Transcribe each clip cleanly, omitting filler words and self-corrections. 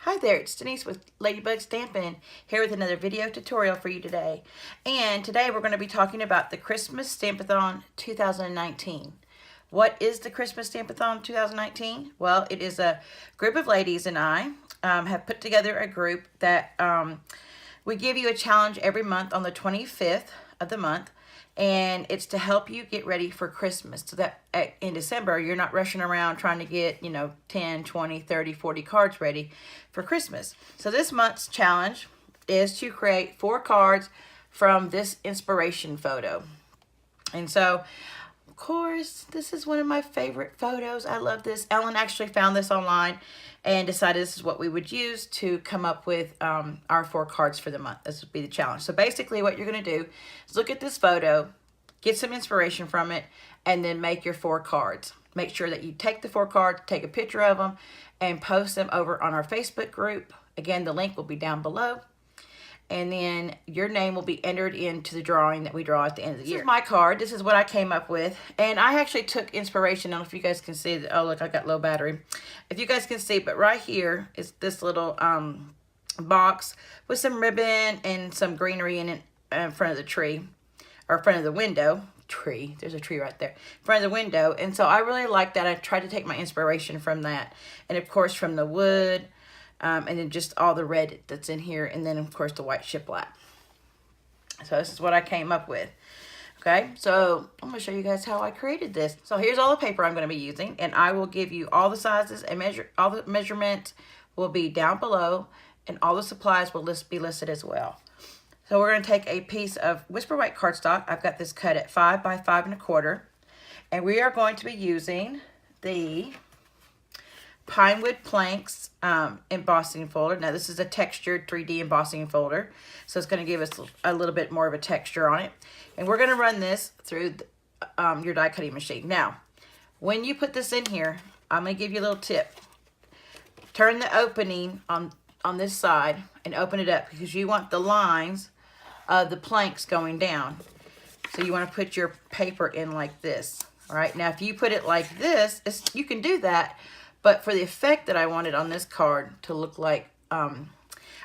Hi there, it's Denise with Ladybug Stampin here with another video tutorial for you today. And today we're going to be talking about the Christmas Stampathon 2019. What is the Christmas Stampathon 2019? Well, it is a group of ladies and I have put together a group that we give you a challenge every month on the 25th of the month. And it's to help you get ready for Christmas so that in December, you're not rushing around trying to get, 10, 20, 30, 40 cards ready for Christmas. So this month's challenge is to create 4 cards from this inspiration photo. And so, of course, this is one of my favorite photos. I love this. Ellen actually found this online and decided this is what we would use to come up with our 4 cards for the month. This would be the challenge. So basically what you're going to do is look at this photo, get some inspiration from it, and then make your 4 cards. Make sure that you take the 4 cards, take a picture of them, and post them over on our Facebook group. Again, the link will be down below. And then your name will be entered into the drawing that we draw at the end of the year. This is my card. This is what I came up with. And I actually took inspiration. I don't know if you guys can see that. Oh, look, I got low battery. If you guys can see, but right here is this little box with some ribbon and some greenery in it in front of the tree, or in front of the window. Tree. There's a tree right there. In front of the window. And so I really like that. I tried to take my inspiration from that. And, of course, from the wood. And then just all the red that's in here. And then, of course, the white shiplap. So this is what I came up with. Okay, so I'm going to show you guys how I created this. So here's all the paper I'm going to be using. And I will give you all the sizes and all the measurements will be down below. And all the supplies will be listed as well. So we're going to take a piece of Whisper White cardstock. I've got this cut at 5 by 5 1/4. And we are going to be using the Pinewood Planks embossing folder. Now this is a textured 3D embossing folder, so it's going to give us a little bit more of a texture on it. And we're going to run this through your die cutting machine. Now, when you put this in here, I'm going to give you a little tip. Turn the opening on this side and open it up because you want the lines of the planks going down. So you want to put your paper in like this. All right. Now, if you put it like this, you can do that. But for the effect that I wanted on this card to look like, I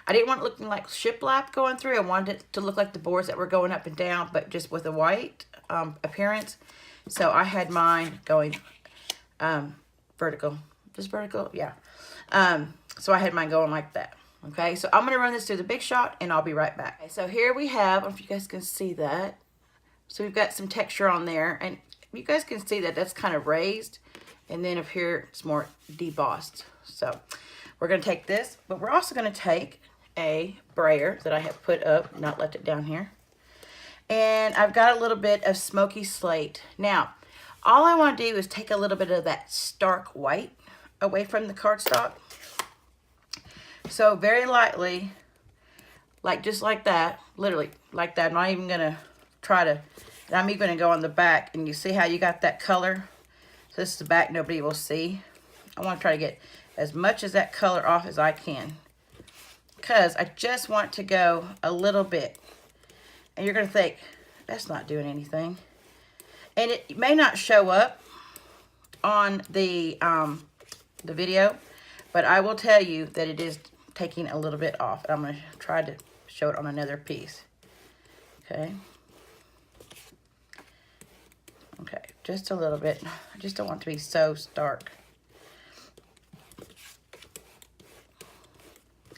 didn't want it looking like shiplap going through. I wanted it to look like the boards that were going up and down, but just with a white appearance. So I had mine going vertical. Just vertical? Yeah. So I had mine going like that. Okay, so I'm going to run this through the Big Shot, and I'll be right back. Okay, so here we have, I don't know if you guys can see that. So we've got some texture on there, and you guys can see that that's kind of raised. And then up here, it's more debossed. So we're going to take this, but we're also going to take a brayer that I have put up, not left it down here. And I've got a little bit of smoky slate. Now, all I want to do is take a little bit of that stark white away from the cardstock. So very lightly, like just like that, literally like that. I'm not even going to try to, I'm even going to go on the back, and you see how you got that color? So this is the back, nobody will see. I want to try to get as much of that color off as I can, because I just want to go a little bit. And you're going to think, that's not doing anything. And it may not show up on the video, but I will tell you that it is taking a little bit off. I'm going to try to show it on another piece. Okay. Okay, just a little bit. I just don't want it to be so stark.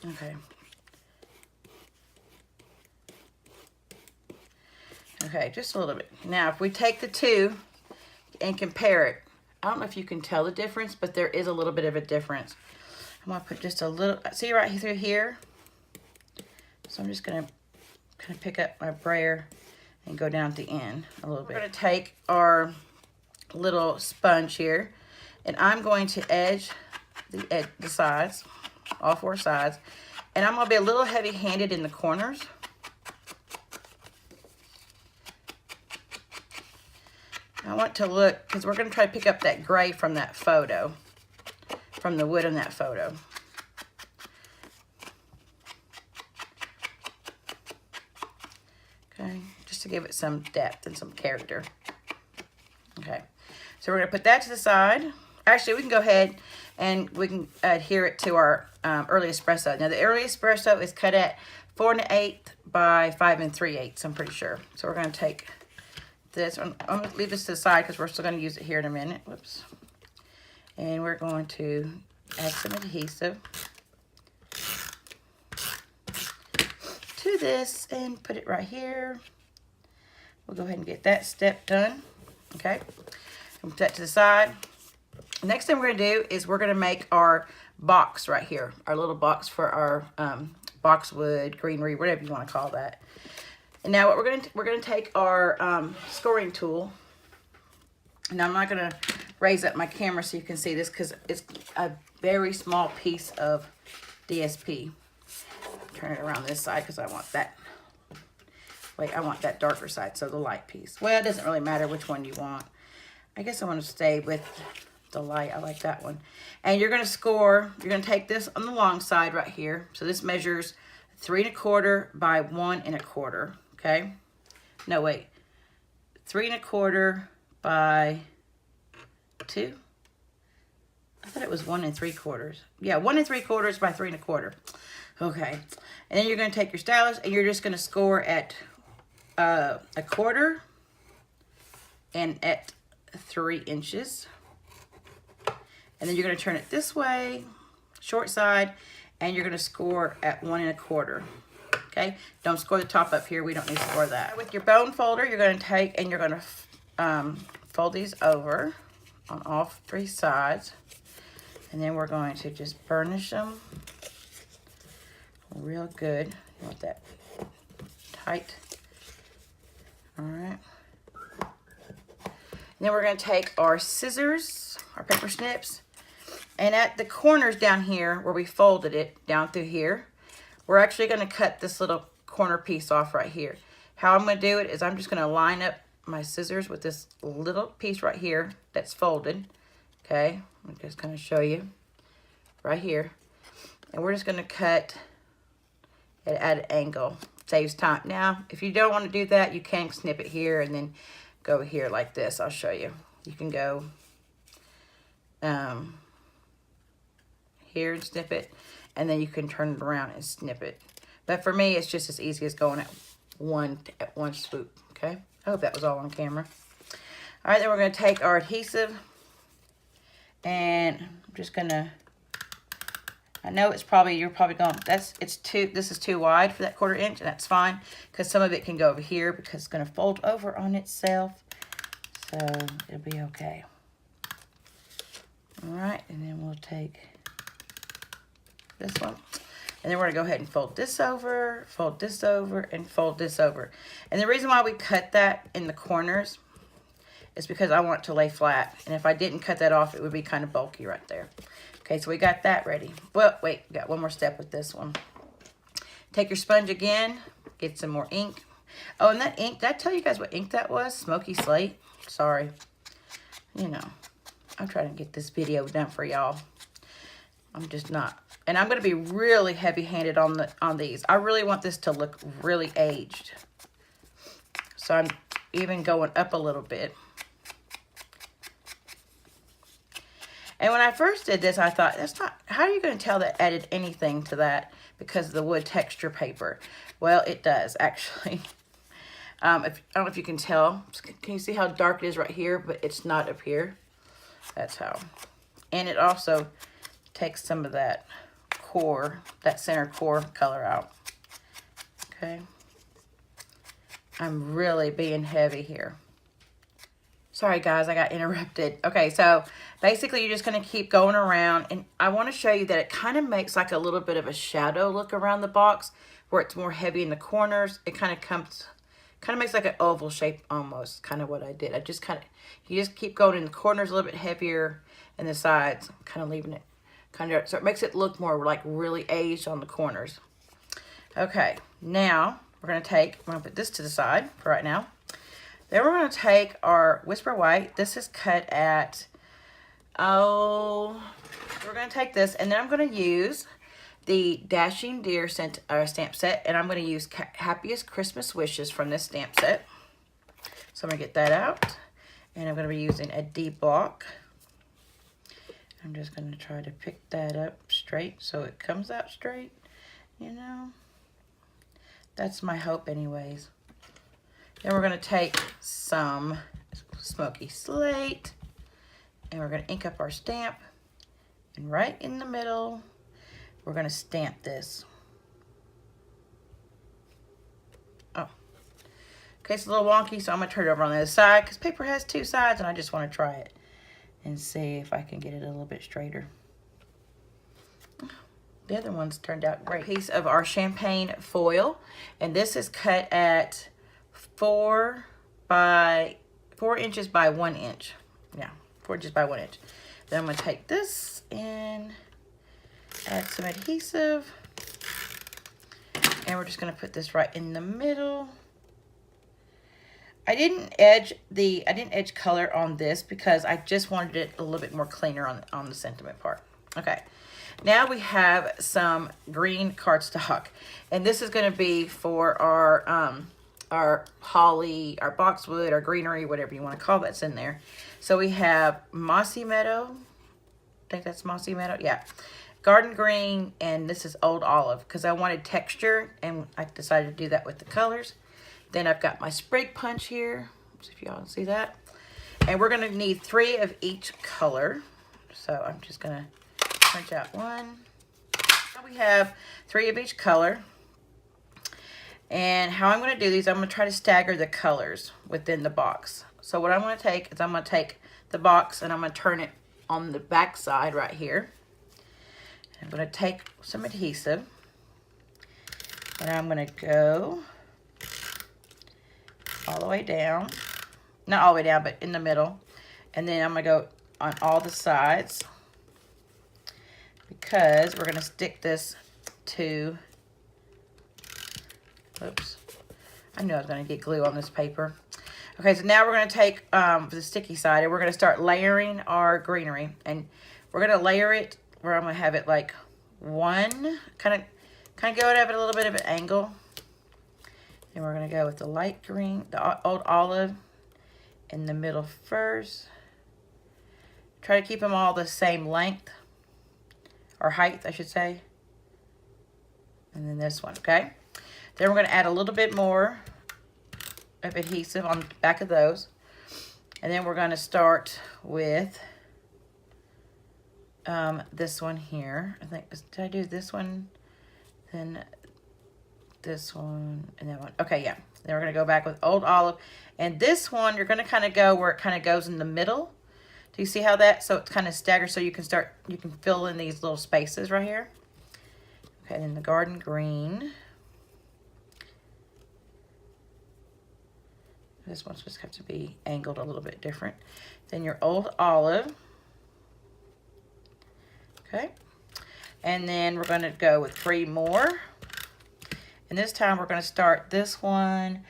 Okay. Okay, just a little bit. Now, if we take the two and compare it, I don't know if you can tell the difference, but there is a little bit of a difference. I'm going to put just a little, see right through here? So I'm just going to kind of pick up my brayer and go down at the end a little bit. We're going to take our little sponge here, and I'm going to edge the sides, all 4 sides, and I'm going to be a little heavy-handed in the corners. I want to look, because we're going to try to pick up that gray from that photo, from the wood in that photo. Okay, just to give it some depth and some character. Okay, so we're going to put that to the side, actually, we can go ahead and we can adhere it to our early espresso. Now, the early espresso is cut at 4 1/8 by 5 3/8, I'm pretty sure. So we're going to take this. I'm going to leave this to the side because we're still going to use it here in a minute. Whoops. And we're going to add some adhesive to this and put it right here. We'll go ahead and get that step done. Okay. And put that to the side. Next thing we're going to do is we're going to make our box right here. Our little box for our boxwood, greenery, whatever you want to call that. And now what we're going to take our scoring tool. Now I'm not going to raise up my camera so you can see this because it's a very small piece of DSP. Turn it around this side because I want that. Wait, I want that darker side, so the light piece. Well, it doesn't really matter which one you want. I guess I want to stay with the light. I like that one. And you're going to score, you're going to take this on the long side right here. So this measures 3 1/4 by 1 1/4. Okay? No, wait. 3 1/4 by 2. I thought it was 1 3/4. Yeah, 1 3/4 by 3 1/4. Okay. And then you're going to take your stylus and you're just going to score at 1/4 and at 3 inches. And then you're going to turn it this way, short side, and you're going to score at 1 1/4. Okay? Don't score the top up here. We don't need to score that. With your bone folder, you're going to take and you're going to fold these over on all 3 sides. And then we're going to just burnish them real good. You want that tight. All right. And then we're going to take our scissors, our paper snips, and at the corners down here where we folded it down through here, we're actually going to cut this little corner piece off right here. How I'm going to do it is I'm just going to line up my scissors with this little piece right here that's folded. Okay, I'm just going to show you right here. And we're just going to cut it at an angle. Saves time. Now, if you don't want to do that, you can snip it here and then go here like this. I'll show you. You can go here and snip it, and then you can turn it around and snip it. But for me, it's just as easy as going at one swoop. Okay, I hope that was all on camera. All right, then we're going to take our adhesive, and I'm just going to, I know it's probably, you're probably going, this is too wide for that 1/4 inch, and that's fine, because some of it can go over here because it's going to fold over on itself, so it'll be okay. All right, and then we'll take this one, and then we're going to go ahead and fold this over, and fold this over. And the reason why we cut that in the corners is because I want it to lay flat, and if I didn't cut that off, it would be kind of bulky right there. Okay, so we got that ready. Well, wait, we got one more step with this one. Take your sponge again, get some more ink. Oh, and that ink, did I tell you guys what ink that was? Smoky Slate. Sorry. You know, I'm trying to get this video done for y'all. I'm just not. And I'm going to be really heavy-handed on these. I really want this to look really aged. So I'm even going up a little bit. And when I first did this, I thought, that's not, how are you going to tell that added anything to that because of the wood texture paper? Well, it does, actually. I don't know if you can tell. Can you see how dark it is right here, but it's not up here? That's how. And it also takes some of that core, that center core color out. Okay. I'm really being heavy here. Sorry guys, I got interrupted. Okay, so basically you're just going to keep going around, and I want to show you that it kind of makes like a little bit of a shadow look around the box where it's more heavy in the corners. It kind of makes like an oval shape almost, kind of what I did. You just keep going in the corners a little bit heavier and the sides, kind of leaving it kind of, so it makes it look more like really aged on the corners. Okay, now we're going to put this to the side for right now. Then we're going to take our Whisper White. This is cut at, we're going to take this, and then I'm going to use the Dashing Deer stamp set, and I'm going to use Happiest Christmas Wishes from this stamp set. So I'm going to get that out, and I'm going to be using a D block. I'm just going to try to pick that up straight so it comes out straight, you know. That's my hope anyways. Then we're going to take some smoky slate and we're going to ink up our stamp. And right in the middle, we're going to stamp this. Oh. Okay, it's a little wonky, so I'm going to turn it over on the other side because paper has two sides and I just want to try it and see if I can get it a little bit straighter. The other ones turned out great. A piece of our champagne foil, and this is cut at 4 inches by 1 inch. Yeah, 4 inches by 1 inch. Then I'm going to take this and add some adhesive, and we're just going to put this right in the middle. I didn't edge color on this because I just wanted it a little bit more cleaner on the sentiment part. Okay. Now we have some green cardstock, and this is going to be for our holly, our boxwood, our greenery, whatever you want to call that's in there. So we have Mossy Meadow. I think that's Mossy Meadow. Yeah. Garden green, and this is Old Olive because I wanted texture, and I decided to do that with the colors. Then I've got my sprig punch here. See if y'all can see that. And we're going to need 3 of each color. So I'm just going to punch out 1. Now we have 3 of each color. And how I'm going to do these, I'm going to try to stagger the colors within the box. So what I'm going to take is I'm going to take the box and I'm going to turn it on the back side right here. I'm going to take some adhesive and I'm going to go all the way down. Not all the way down, but in the middle. And then I'm going to go on all the sides, because we're going to stick this to, oops, I knew I was going to get glue on this paper. Okay, so now we're going to take the sticky side and we're going to start layering our greenery. And we're going to layer it where I'm going to have it like one, kind of go at it a little bit of an angle. And we're going to go with the light green, the Old Olive in the middle first. Try to keep them all the same length. Or height, I should say. And then this one, okay? Then we're going to add a little bit more of adhesive on the back of those. And then we're going to start with this one here. I think, did I do this one? Then this one and that one. Okay, yeah. Then we're going to go back with Old Olive. And this one, you're going to kind of go where it kind of goes in the middle. Do you see how that, so it's kind of staggered so you can fill in these little spaces right here. Okay, then the garden green. This one's just have to be angled a little bit different. Then your Old Olive. Okay. And then we're going to go with 3 more. And this time we're going to start this one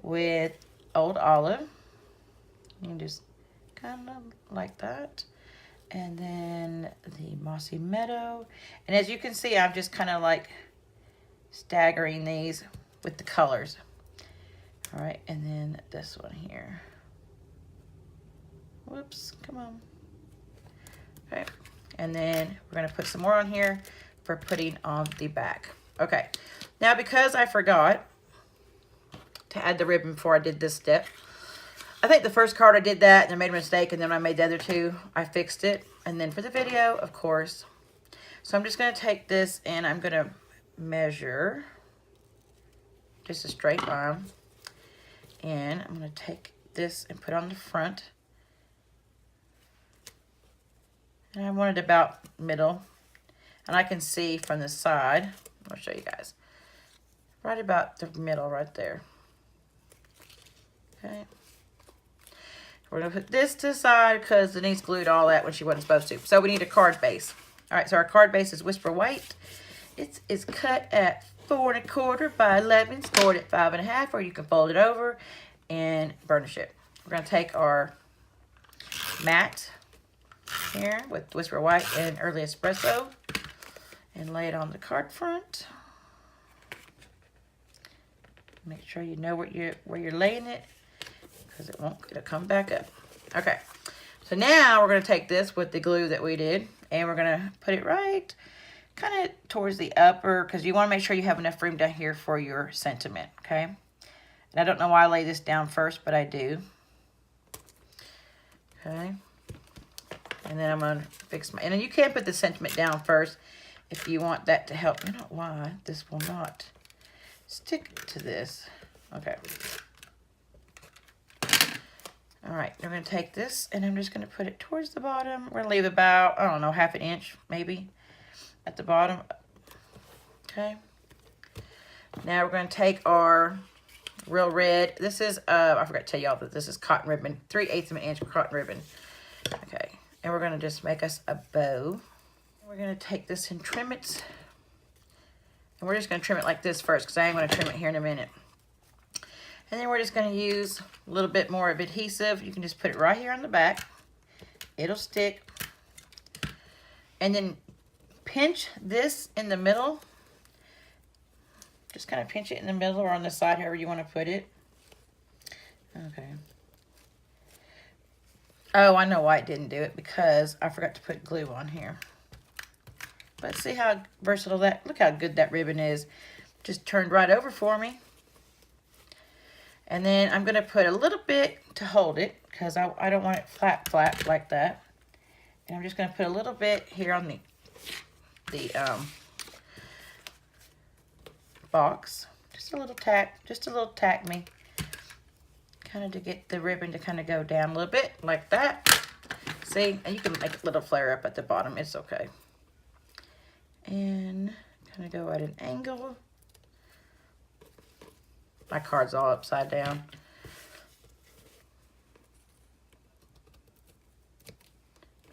with Old Olive. You can just kind of like that. And then the Mossy Meadow. And as you can see, I'm just kind of like staggering these with the colors. All right, and then this one here. Whoops, come on. Okay, and then we're gonna put some more on here for putting on the back. Okay, now because I forgot to add the ribbon before I did this step, I think the first card I did that and I made a mistake, and then I made the other 2, I fixed it. And then for the video, of course. So I'm just gonna take this and I'm gonna measure just a straight line. And I'm gonna take this and put on the front. And I want it about middle. And I can see from the side, I'll show you guys, right about the middle right there. Okay. We're going to put this to the side because Denise glued all that when she wasn't supposed to. So we need a card base. All right, so our card base is Whisper White. It's cut at 4 1/4 by 11, scored at 5 1/2, or you can fold it over and burnish it. We're going to take our matte here with Whisper White and Early Espresso and lay it on the card front. Make sure you know where you're laying it, because it'll come back up. Okay, so now we're going to take this with the glue that we did And we're gonna put it right kind of towards the upper, because you want to make sure you have enough room down here for your sentiment, okay? And I don't know why I lay this down first, but I do. Okay. And then I'm gonna fix my, and then you can put the sentiment down first if you want that to help. I don't know why this will not stick to this. Okay. All right, we're gonna take this and I'm just gonna put it towards the bottom. We're gonna leave about, I don't know, half an inch maybe at the bottom. Okay. Now we're gonna take our real red. This is, I forgot to tell y'all that this is cotton ribbon, 3/8 of an inch cotton ribbon. Okay, and we're gonna just make us a bow. We're gonna take this and trim it. And we're just gonna trim it like this first, because I am gonna trim it here in a minute. And then we're just gonna use a little bit more of adhesive. You can just put it right here on the back. It'll stick. And then pinch this in the middle. Just kind of pinch it in the middle or on the side, however you want to put it. Okay. Oh, I know why it didn't do it, because I forgot to put glue on here. But see how versatile that, look how good that ribbon is. Just turned right over for me. And then I'm going to put a little bit to hold it, because I don't want it flat like that. And I'm just going to put a little bit here on the box. Just a little tack me. Kind of to get the ribbon to kind of go down a little bit, like that. See, and you can make a little flare up at the bottom. It's okay. And kind of go at an angle. My card's all upside down.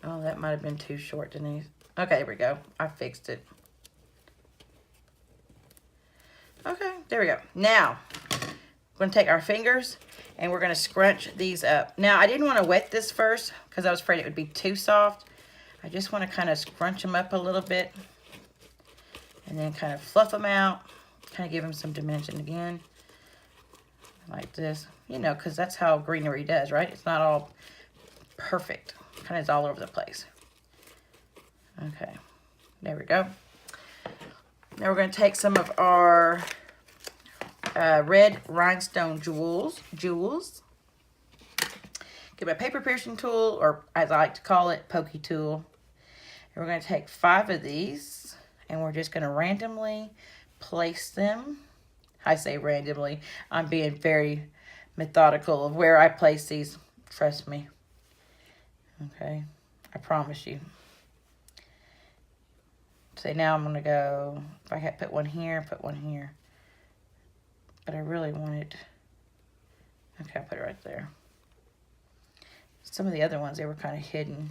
Oh, that might have been too short, Denise. Okay, there we go. I fixed it. Okay, there we go. Now, we're going to take our fingers and we're going to scrunch these up. Now, I didn't want to wet this first because I was afraid it would be too soft. I just want to kind of scrunch them up a little bit and then kind of fluff them out. Kind of give them some dimension again. Like this, you know, because that's how greenery does, right? It's not all perfect. Kind of is all over the place. Okay, there we go. Now we're going to take some of our red rhinestone jewels. Get my paper piercing tool, or as I like to call it, pokey tool. And we're going to take 5 of these, and we're just going to randomly place them. I say randomly. I'm being very methodical of where I place these. Trust me. Okay. I promise you. So now I'm going to go, if I had put one here, put one here. But I really wanted, okay, I'll put it right there. Some of the other ones, they were kind of hidden.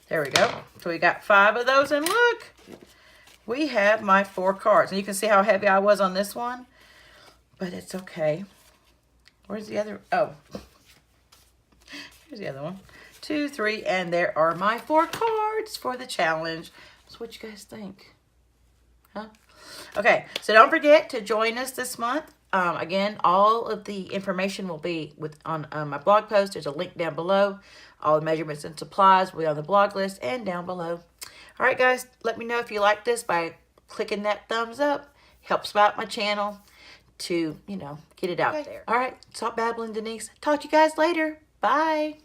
There we go. So we got 5 of those, and look, we have my 4 cards. And you can see how heavy I was on this one. But it's okay. Where's the other? Oh. Here's the other one. 2, 3, and there are my 4 cards for the challenge. So what you guys think? Huh? Okay, so don't forget to join us this month. Again, all of the information will be on my blog post. There's a link down below. All the measurements and supplies will be on the blog list and down below. All right, guys, let me know if you like this by clicking that thumbs up. Helps out my channel to, you know, get it out there. All right, stop babbling, Denise. Talk to you guys later. Bye.